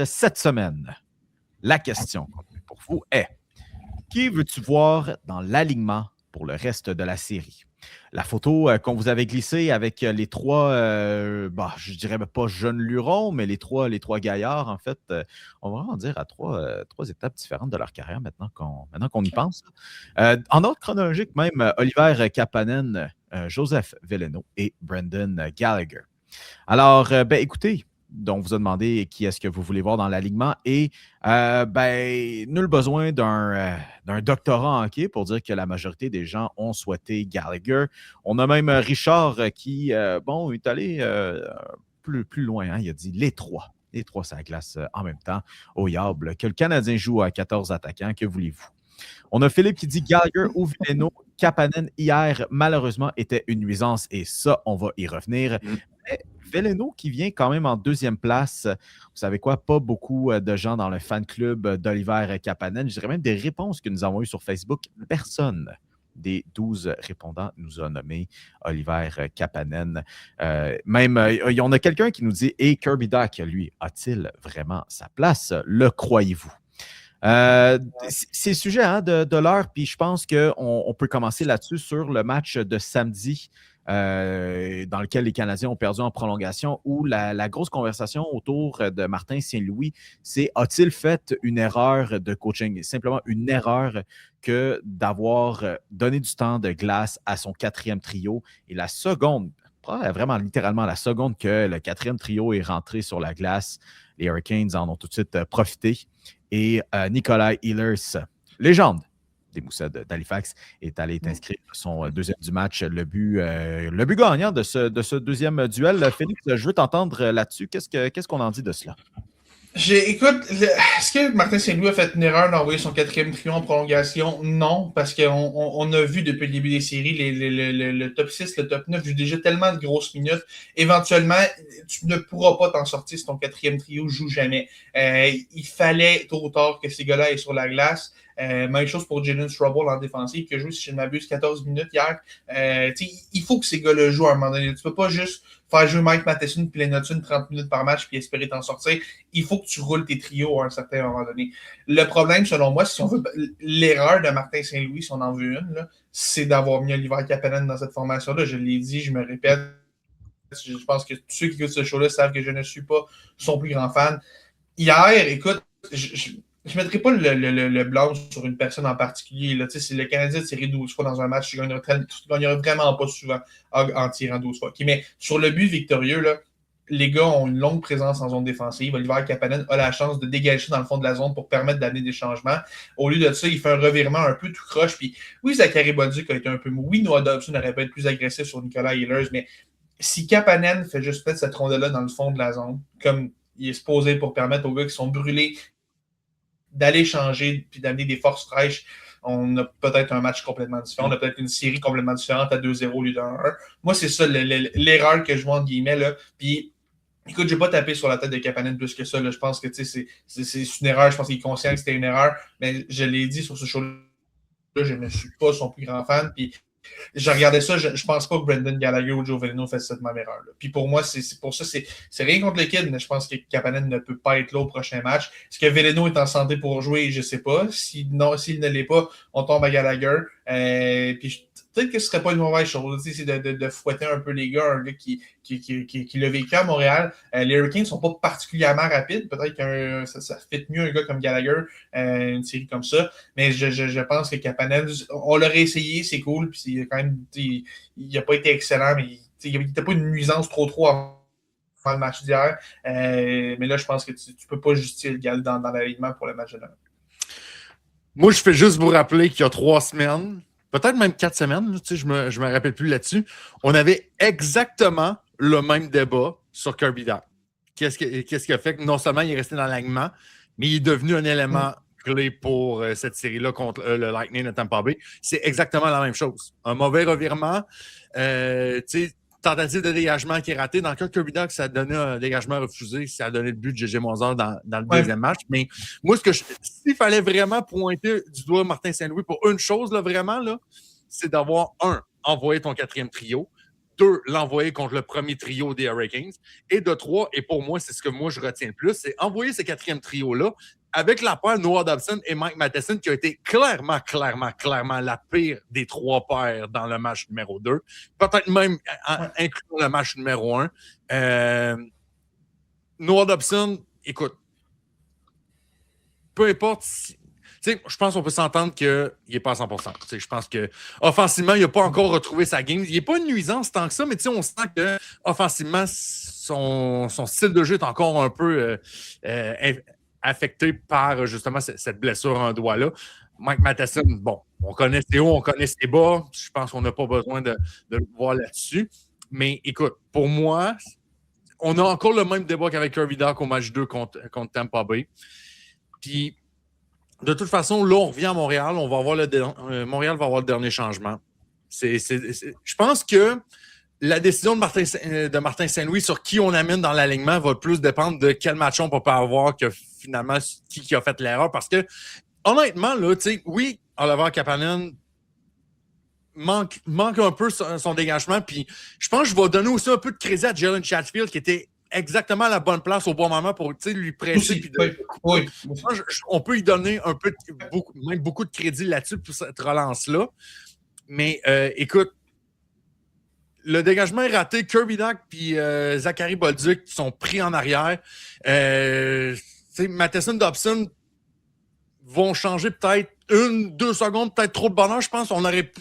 Cette semaine, la question pour vous est: qui veux-tu voir dans l'alignement pour le reste de la série? La photo qu'on vous avait glissée avec les trois, je dirais pas jeunes lurons, mais les trois gaillards, en fait, on va vraiment dire à trois étapes différentes de leur carrière maintenant qu'on y pense. En ordre chronologique, même, Oliver Kapanen, Joseph Veleno et Brendan Gallagher. Alors, écoutez, on vous a demandé qui est-ce que vous voulez voir dans l'alignement et nul besoin d'un doctorat en hockey pour dire que la majorité des gens ont souhaité Gallagher. On a même Richard qui, est allé plus loin. Hein, il a dit les trois sur la glace en même temps au Yable, que le Canadien joue à 14 attaquants. Que voulez-vous? On a Philippe qui dit Gallagher ou Veleno. Kapanen, hier, malheureusement, était une nuisance et ça, on va y revenir. Mais Veleno qui vient quand même en deuxième place. Vous savez quoi? Pas beaucoup de gens dans le fan club d'Oliver Kapanen. Je dirais même des réponses que nous avons eues sur Facebook. Personne des 12 répondants nous a nommé Oliver Kapanen. On a quelqu'un qui nous dit « Et Kirby Dach, lui, a-t-il vraiment sa place? Le croyez-vous? » C'est le sujet de l'heure, puis je pense qu'on peut commencer là-dessus sur le match de samedi dans lequel les Canadiens ont perdu en prolongation, où la grosse conversation autour de Martin Saint-Louis, c'est a-t-il fait une erreur de coaching? Simplement une erreur que d'avoir donné du temps de glace à son quatrième trio. Et la seconde, vraiment littéralement la seconde que le quatrième trio est rentré sur la glace, les Hurricanes en ont tout de suite profité. Et Nikolai Ehlers, légende des Moussets d'Halifax, est allé inscrire son deuxième du match, le but gagnant de ce deuxième duel. Félix, je veux t'entendre là-dessus. Qu'est-ce qu'on en dit de cela? Écoute, est-ce que Martin Saint-Louis a fait une erreur d'envoyer son quatrième trio en prolongation? Non, parce qu'on a vu depuis le début des séries, le top 6, le top 9 joue déjà tellement de grosses minutes. Éventuellement, tu ne pourras pas t'en sortir si ton quatrième trio joue jamais. Il fallait tôt ou tard que ces gars-là aient sur la glace. Même chose pour Jalen Struble en défensive, qui a joué, si je ne m'abuse, 14 minutes hier. Il faut que ces gars-là jouent à un moment donné. Tu peux pas juste faire jouer Mike Matheson puis Lennon 30 minutes par match puis espérer t'en sortir. Il faut que tu roules tes trios à un certain moment donné. Le problème, selon moi, si on veut l'erreur de Martin Saint-Louis, si on en veut une, là, c'est d'avoir mis Oliver Kapanen dans cette formation-là. Je l'ai dit, je me répète. Je pense que tous ceux qui écoutent ce show-là savent que je ne suis pas son plus grand fan. Hier, écoute, je ne mettrai pas le blanc sur une personne en particulier. Là. Si le Canadien tirait 12 fois dans un match, tu gagnerais vraiment pas souvent en tirant 12 fois. Okay, mais sur le but victorieux, là, les gars ont une longue présence en zone défensive. Oliver Kapanen a la chance de dégager dans le fond de la zone pour permettre d'amener des changements. Au lieu de ça, il fait un revirement un peu tout croche. Puis oui, Zachary Bolduc a été un peu mou. Oui, Noah Dobson aurait pu être plus agressif sur Nicolas Ehlers, mais si Kapanen fait juste mettre cette ronde-là dans le fond de la zone, comme il est supposé pour permettre aux gars qui sont brûlés d'aller changer puis d'amener des forces fraîches, on a peut-être un match complètement différent. On a peut-être une série complètement différente à 2-0 au lieu de 1-1. Moi, c'est ça l'erreur que je vois entre guillemets. Là. Puis, écoute, je ne vais pas taper sur la tête de Kapanen plus que ça. Là. Je pense que c'est une erreur. Je pense qu'il est conscient que c'était une erreur. Mais je l'ai dit sur ce show-là, je ne suis pas son plus grand fan. Puis, je regardais ça, je pense pas que Brendan Gallagher ou Joe Veleno fassent cette même erreur-là. Puis pour moi, c'est pour ça, c'est rien contre le kid, mais je pense que Kapanen ne peut pas être là au prochain match. Est-ce que Veleno est en santé pour jouer? Je sais pas. S'il ne l'est pas, on tombe à Gallagher. Puis peut-être que ce serait pas une mauvaise chose. C'est de fouetter un peu les gars, un gars qui l'a vécu à Montréal. Les Hurricanes sont pas particulièrement rapides. Peut-être que ça fit mieux un gars comme Gallagher, une série comme ça. Mais je pense que Kapanen, on l'aurait essayé, c'est cool. Puis quand même, il n'a pas été excellent, mais il n'était pas une nuisance trop avant le match d'hier. Mais là, je pense que tu peux pas justifier le gars dans l'alignement pour le match de demain. Moi, je fais juste vous rappeler qu'il y a 3 semaines, peut-être même 4 semaines, je me rappelle plus là-dessus, on avait exactement le même débat sur Kirby Dach. Qu'est-ce qui a fait que non seulement il est resté dans l'alignement, mais il est devenu un élément clé pour cette série-là contre le Lightning de Tampa Bay. C'est exactement la même chose. Un mauvais revirement, tentative de dégagement qui est ratée. Dans le cas de Kirby Dach, ça a donné un dégagement refusé. Ça a donné le but de J.J. Moser dans le deuxième match. Mais moi, s'il fallait vraiment pointer du doigt Martin Saint-Louis pour une chose, là, vraiment, là, c'est d'avoir, envoyé ton quatrième trio. 2, l'envoyer contre le premier trio des Hurricanes. Et de 3, et pour moi, c'est ce que moi je retiens le plus, c'est envoyer ce quatrième trio-là avec la paire Noah Dobson et Mike Matheson qui a été clairement la pire des 3 paires dans le match numéro 2. Peut-être même incluant le match numéro 1. Noah Dobson, écoute, peu importe si. Je pense qu'on peut s'entendre qu'il n'est pas à 100%. Je pense qu'offensivement, il n'a pas encore retrouvé sa game. Il n'est pas une nuisance tant que ça, mais on sent qu'offensivement, son style de jeu est encore un peu affecté par justement cette blessure en doigt-là. Mike Matheson, bon, on connaît ses hauts, on connaît ses bas. Je pense qu'on n'a pas besoin de le voir là-dessus. Mais écoute, pour moi, on a encore le même débat qu'avec Kirby Dach au match 2 contre Tampa Bay. Puis, de toute façon, là, on revient à Montréal. On va avoir Montréal va avoir le dernier changement. Je pense que la décision de Martin Saint-Louis sur qui on amène dans l'alignement va plus dépendre de quel match on peut pas avoir que finalement qui a fait l'erreur. Parce que, honnêtement, là, oui, Oliver Kapanen manque un peu son dégagement. Puis, je pense que je vais donner aussi un peu de crédit à Jalen Chatfield qui était exactement à la bonne place au bon moment pour lui presser. Oui. On peut lui donner beaucoup de crédit là-dessus pour cette relance-là. Mais écoute, le dégagement est raté. Kirby Dach et Zachary Bolduc sont pris en arrière. Matheson Dobson vont changer peut-être 1-2 secondes, peut-être trop de bonheur. Je pense qu'on aurait pu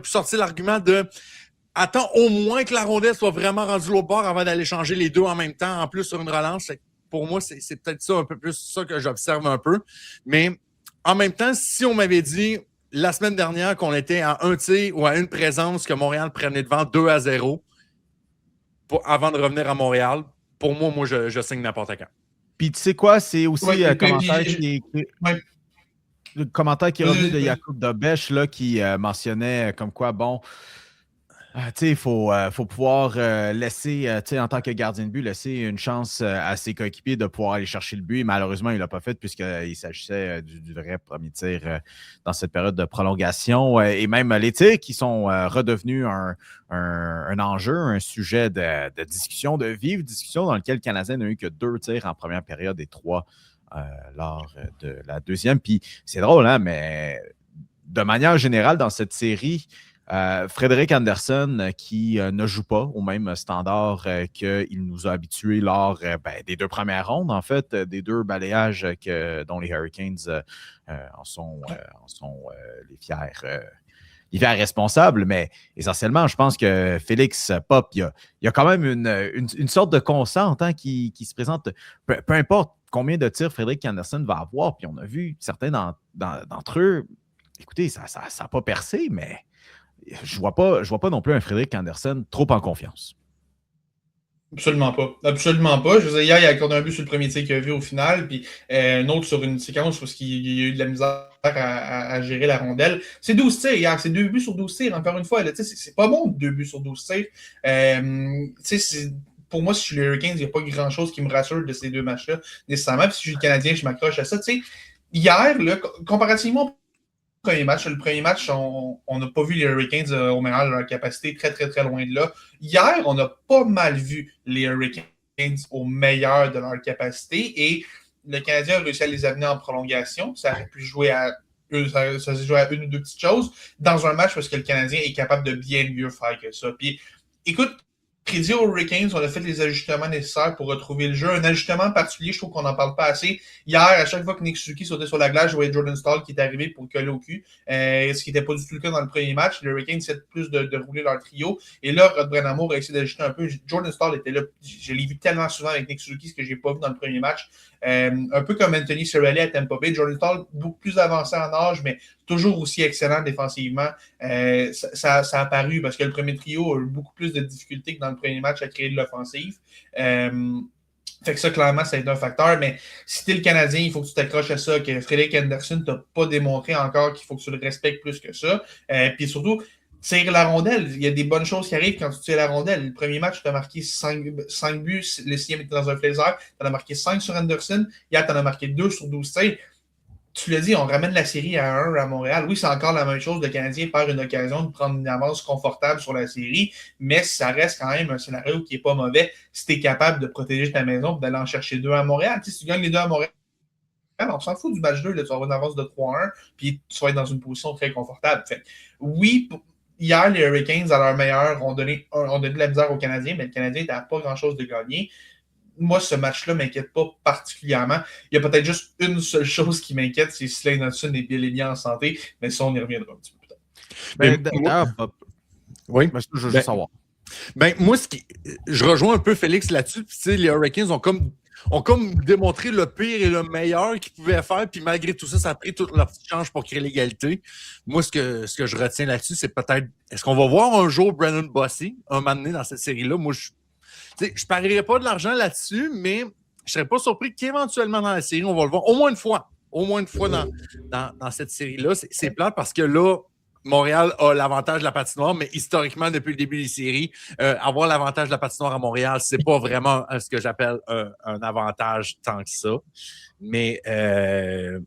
sortir l'argument de attends au moins que la rondelle soit vraiment rendue au bord avant d'aller changer les deux en même temps, en plus sur une relance. Pour moi, c'est peut-être ça, un peu plus ça que j'observe un peu. Mais en même temps, si on m'avait dit la semaine dernière qu'on était à un tir ou à une présence que Montréal prenait devant 2-0 avant de revenir à Montréal, pour moi, je signe n'importe quand. Puis tu sais quoi, c'est aussi le commentaire qui est revenu de Jakub Dobeš là, qui mentionnait comme quoi, bon, il faut pouvoir laisser, en tant que gardien de but, laisser une chance à ses coéquipiers de pouvoir aller chercher le but. Malheureusement, il ne l'a pas fait puisqu'il s'agissait du vrai premier tir dans cette période de prolongation. Et même les tirs qui sont redevenus un enjeu, un sujet de discussion, de vive discussion dans lequel le Canadien n'a eu que 2 tirs en première période et 3 lors de la deuxième. Puis c'est drôle, hein, mais de manière générale, dans cette série, Frederik Andersen qui ne joue pas au même standard qu'il nous a habitués lors des 2 premières rondes, en fait, des 2 balayages dont les Hurricanes en sont les fiers responsables. Mais essentiellement, je pense que Félix Pop, il y a quand même une sorte de constante qui se présente. Peu importe combien de tirs Frederik Andersen va avoir, puis on a vu certains d'entre eux, écoutez, ça n'a pas percé, mais je vois pas non plus un Frederik Andersen trop en confiance. Absolument pas. Absolument pas. Je veux dire, hier, il a accordé un but sur le premier tir qu'il a vu au final, puis un autre sur une séquence où il a eu de la misère à gérer la rondelle. C'est 12 tirs hier, c'est 2 buts sur 12 tirs, encore une fois. Là, c'est pas bon, 2 buts sur 12 tirs. Pour moi, si je suis les Hurricanes, il n'y a pas grand-chose qui me rassure de ces 2 matchs-là, nécessairement. Puis si je suis le Canadien, je m'accroche à ça. Hier, là, comparativement le premier match, on n'a pas vu les Hurricanes au meilleur de leur capacité, très, très, très loin de là. Hier, on a pas mal vu les Hurricanes au meilleur de leur capacité et le Canadien a réussi à les amener en prolongation. Ça aurait pu jouer ça s'est joué à une ou 2 petites choses dans un match parce que le Canadien est capable de bien mieux faire que ça. Puis, écoute, crédit aux Hurricanes, on a fait les ajustements nécessaires pour retrouver le jeu. Un ajustement particulier, je trouve qu'on n'en parle pas assez. Hier, à chaque fois que Nick Suzuki sautait sur la glace, je voyais Jordan Staal qui est arrivé pour coller au cul. Ce qui n'était pas du tout le cas dans le premier match. Les Hurricanes essaient plus de rouler leur trio. Et là, Rod Brennamo a essayé d'ajuster un peu. Jordan Staal était là. Je l'ai vu tellement souvent avec Nick Suzuki, ce que je n'ai pas vu dans le premier match. Un peu comme Anthony Cirelli à Tampa Bay. Jordan Staal, beaucoup plus avancé en âge, mais toujours aussi excellent défensivement. Ça a apparu parce que le premier trio a eu beaucoup plus de difficultés que dans le premier match à créer de l'offensive. Fait que ça, clairement, ça a été un facteur. Mais si t'es le Canadien, il faut que tu t'accroches à ça, que Frederik Andersen t'a pas démontré encore qu'il faut que tu le respectes plus que ça. Puis surtout, tire la rondelle. Il y a des bonnes choses qui arrivent quand tu tires la rondelle. Le premier match, tu as marqué 5 buts. Le 6e était dans un flazer. Tu en as marqué 5 sur Andersen. Hier, tu en as marqué 2 sur 12 tirs. tu l'as dit, on ramène la série à 1 à Montréal. Oui, c'est encore la même chose. Le Canadien perd une occasion de prendre une avance confortable sur la série, mais ça reste quand même un scénario qui n'est pas mauvais si tu es capable de protéger ta maison et d'aller en chercher 2 à Montréal. Tu sais, si tu gagnes les 2 à Montréal, on s'en fout du match 2, là, tu vas avoir une avance de 3-1, puis tu vas être dans une position très confortable. Fait, oui, hier, les Hurricanes, à leur meilleur, ont donné de la misère aux Canadiens, mais le Canadien n'a pas grand-chose de gagné. Moi, ce match-là ne m'inquiète pas particulièrement. Il y a peut-être juste une seule chose qui m'inquiète, c'est si Slane Hudson est bien en santé, mais ça, on y reviendra un petit peu plus tard. Oui. Je veux juste savoir. Moi, je rejoins un peu Félix là-dessus. Les Hurricanes ont comme démontré le pire et le meilleur qu'ils pouvaient faire, puis malgré tout ça, ça a pris toute leur petite chance pour créer l'égalité. Moi, ce que je retiens là-dessus, c'est peut-être, est-ce qu'on va voir un jour Brandon Bossy, un moment donné dans cette série-là? Moi, je parierais pas de l'argent là-dessus, mais je serais pas surpris qu'éventuellement dans la série, on va le voir au moins une fois. Au moins une fois dans cette série-là. C'est plate parce que là, Montréal a l'avantage de la patinoire, mais historiquement, depuis le début des séries, avoir l'avantage de la patinoire à Montréal, c'est pas vraiment ce que j'appelle un avantage tant que ça. Mais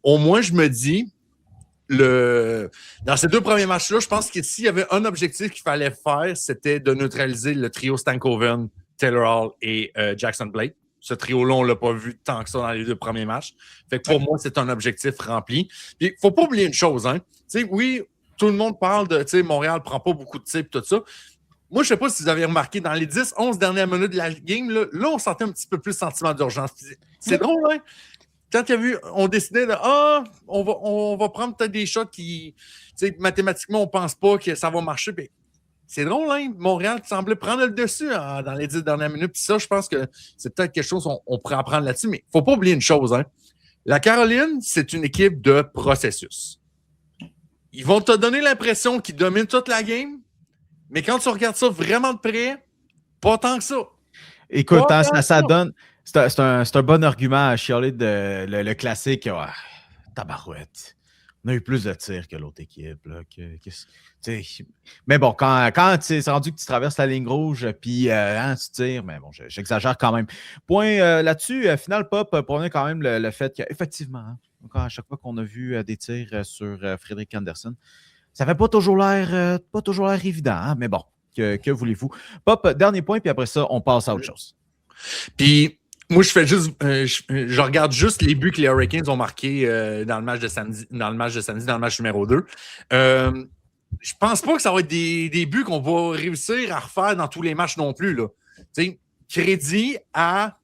au moins, je me dis, dans ces 2 premiers matchs-là, je pense que s'il y avait un objectif qu'il fallait faire, c'était de neutraliser le trio Stankoven, Taylor Hall et Jackson Blake. Ce trio-là, on ne l'a pas vu tant que ça dans les 2 premiers matchs. Fait que pour moi, c'est un objectif rempli. Puis, il ne faut pas oublier une chose. Hein. Oui, tout le monde parle de Montréal ne prend pas beaucoup de tirs et tout ça. Moi, je ne sais pas si vous avez remarqué, dans les 10-11 dernières minutes de la game, là, on sentait un petit peu plus le sentiment d'urgence. C'est drôle, hein? Quand il y a vu, on décidait de on va prendre peut-être des shots qui, mathématiquement, on ne pense pas que ça va marcher. Puis, c'est drôle, hein? Montréal semblait prendre le dessus dans les 10 dernières minutes. Puis ça, je pense que c'est peut-être quelque chose qu'on pourrait apprendre là-dessus. Mais il ne faut pas oublier une chose, hein? La Caroline, c'est une équipe de processus. Ils vont te donner l'impression qu'ils dominent toute la game, mais quand tu regardes ça vraiment de près, pas tant que ça. Écoute, ça donne... C'est un bon argument à chialer le classique. Tabarouette. On a eu plus de tirs que l'autre équipe. Là, mais bon, quand c'est rendu que tu traverses la ligne rouge puis tu tires, mais bon, j'exagère quand même. Point là-dessus, final pop prenait quand même le fait qu'effectivement, à chaque fois qu'on a vu des tirs sur Frédéric Andersen, ça fait pas toujours l'air évident, hein, mais bon, que voulez-vous? Pop, dernier point, puis après ça, on passe à autre chose. Puis, moi, je regarde juste les buts que les Hurricanes ont marqués dans le match de samedi, dans le match numéro 2. Je pense pas que ça va être des buts qu'on va réussir à refaire dans tous les matchs non plus. Là. Crédit à...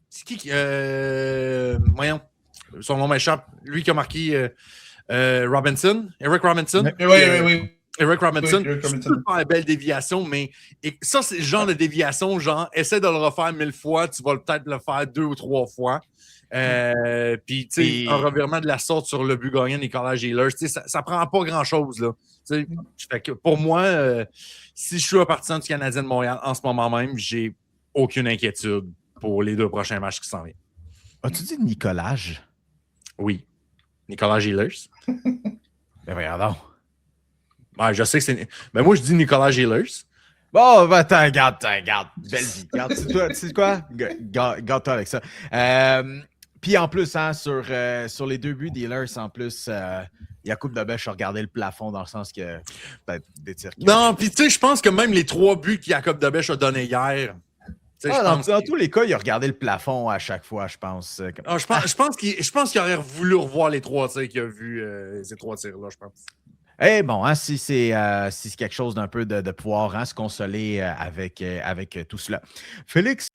C'est qui voyons, son nom m'échappe. Lui qui a marqué Robinson. Eric Robinson. Oui. Eric Robinson, super belle déviation, mais ça, c'est le genre de déviation, genre, essaie de le refaire 1000 fois, tu vas peut-être le faire 2 ou 3 fois. Puis, tu sais, un revirement de la sorte sur le but gagnant Nicolas Ehlers, ça prend pas grand-chose, là. Fait que pour moi, si je suis un partisan du Canadien de Montréal en ce moment même, j'ai aucune inquiétude pour les 2 prochains matchs qui s'en viennent. As-tu dit Nicolas? Oui. Nicolas Ehlers. Ben voyons donc. Ouais, je sais que c'est... Mais moi, je dis Nicolas Ehlers. Bon, ben, regarde. Belle vie. Tu sais quoi? Garde-toi avec ça. Puis en plus, hein, sur les 2 buts d'Ehlers, en plus, Yacoub Debèche a regardé le plafond dans le sens que peut-être des tirs. Non, puis tu sais, je pense que même les 3 buts qu'Yacoub Debèche a donnés hier. Dans tous les cas, il a regardé le plafond à chaque fois, je pense. Je pense qu'il aurait voulu revoir les 3 tirs qu'il a vus, ces 3 tirs-là, je pense. Eh bon, hein, si c'est quelque chose d'un peu de pouvoir se consoler avec tout cela. Félix?